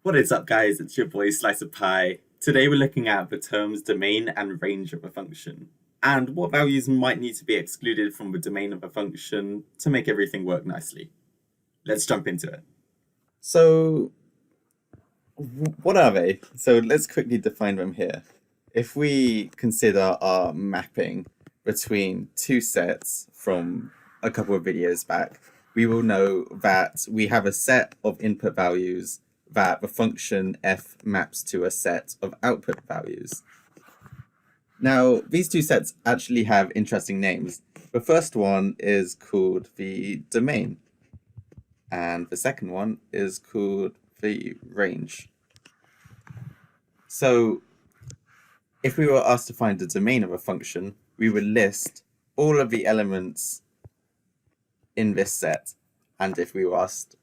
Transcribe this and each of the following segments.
What is up, guys? It's your boy Slice of Pie. Today we're looking at the terms domain and range of a function, and what values might need to be excluded from the domain of a function to make everything work nicely. Let's jump into it. So, what are they? So let's quickly define them here. If we consider our mapping between two sets from a couple of videos back, we will know that we have a set of input values that the function f maps to a set of output values. Now, these two sets actually have interesting names. The first one is called the domain, and the second one is called the range. So if we were asked to find the domain of a function, we would list all of the elements in this set. And if we were asked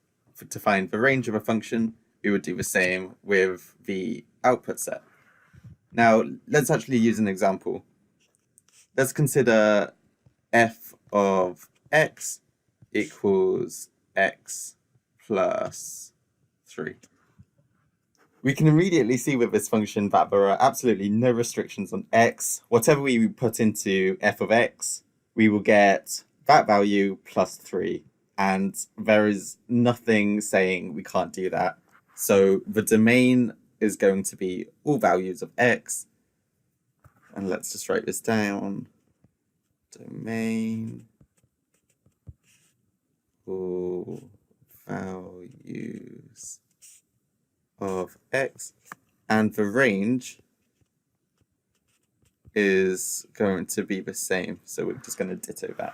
to find the range of a function, we would do the same with the output set. Now, let's actually use an example. Let's consider f of x equals x plus 3. We can immediately see with this function that there are absolutely no restrictions on x. Whatever we put into f of x, we will get that value plus 3. And there is nothing saying we can't do that. So the domain is going to be all values of x. And let's just write this down. Domain all values of x, and the range is going to be the same, so we're just going to ditto that.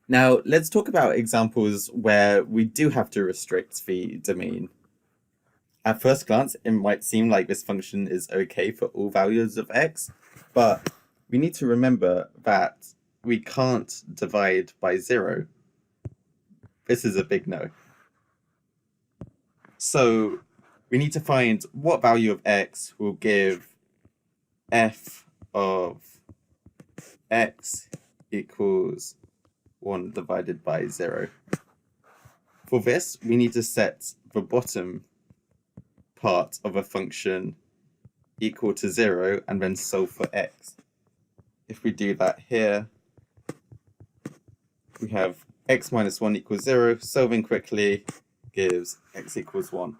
Now let's talk about examples where we do have to restrict the domain. At first glance, it might seem like this function is okay for all values of x, but we need to remember that we can't divide by 0. This is a big no. So we need to find what value of x will give f of x equals 1 divided by 0. For this, we need to set the bottom part of a function equal to 0 and then solve for x. If we do that here, we have x minus 1 equals 0. Solving quickly gives x equals 1.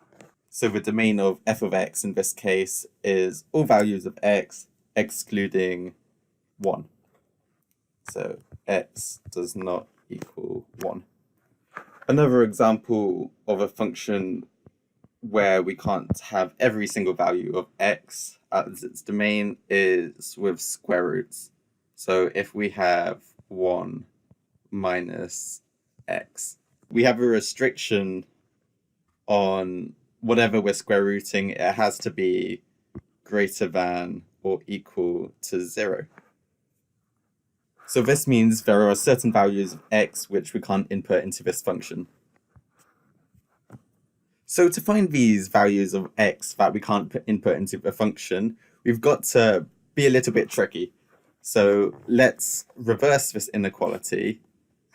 So the domain of f of x in this case is all values of x excluding 1. So x does not equal 1. Another example of a function where we can't have every single value of x as its domain is with square roots. So if we have 1 minus x, we have a restriction on whatever we're square rooting. It has to be greater than or equal to 0. So this means there are certain values of x which we can't input into this function. So to find these values of x that we can't input into the function, we've got to be a little bit tricky. So let's reverse this inequality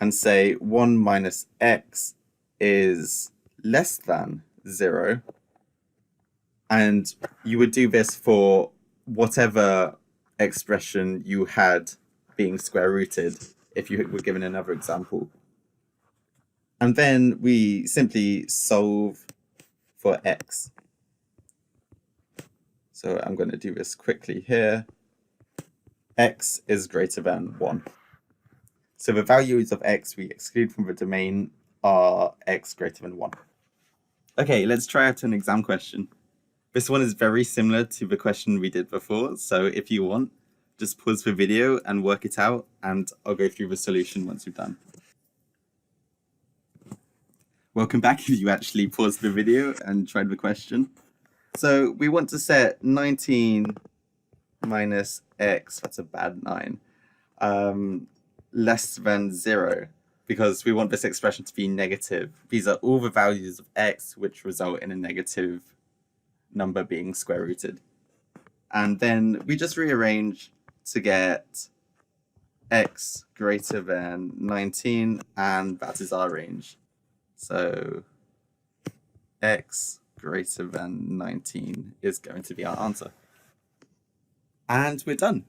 and say 1 minus x is less than 0. And you would do this for whatever expression you had being square rooted if you were given another example. And then we simply solve for x. So I'm going to do this quickly here. X is greater than 1. So the values of x we exclude from the domain are x greater than 1. Okay, let's try out an exam question. This one is very similar to the question we did before, so if you want, just pause the video and work it out, and I'll go through the solution once we've done. Welcome back if you actually paused the video and tried the question. So we want to set 19 minus x, that's a bad 9, less than 0, because we want this expression to be negative. These are all the values of x which result in a negative number being square rooted. And then we just rearrange to get x greater than 19, and that is our range. So x greater than 19 is going to be our answer. And we're done.